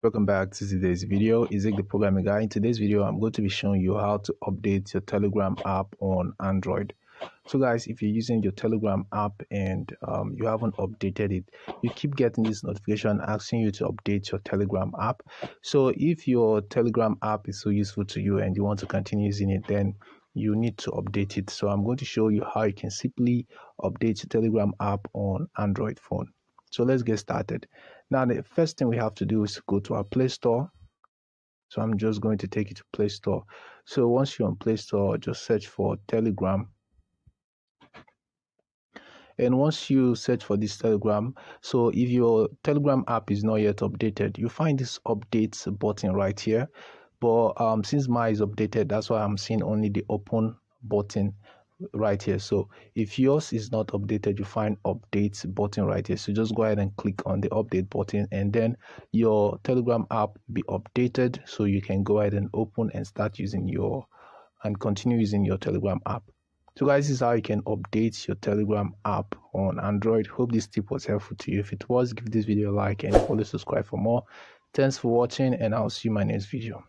Welcome back to today's video. Isaac the programming guy. In today's video, I'm going to be showing you how to update your Telegram app on Android. So guys, if you're using your Telegram app and you haven't updated it, you keep getting this notification asking you to update your Telegram app. So if your Telegram app is so useful to you and you want to continue using it, then you need to update it. So I'm going to show you how you can simply update your Telegram app on Android phone. So let's get started. Now, the first thing we have to do is go to our Play Store. So I'm just going to take you to Play Store. So once you're on Play Store, just search for Telegram. And once you search for this Telegram, so if your Telegram app is not yet updated, you find this updates button right here. But since mine is updated, that's why I'm seeing only the open button right here. So if yours is not updated, you find updates button right here. So just go ahead and click on the update button, and then your Telegram app will be updated, so you can go ahead and open and start using and continue using your Telegram app. So guys, this is how you can update your Telegram app on Android. Hope this tip was helpful to you. If it was, give this video a like and follow, subscribe for more. Thanks for watching, and I'll see you in my next video.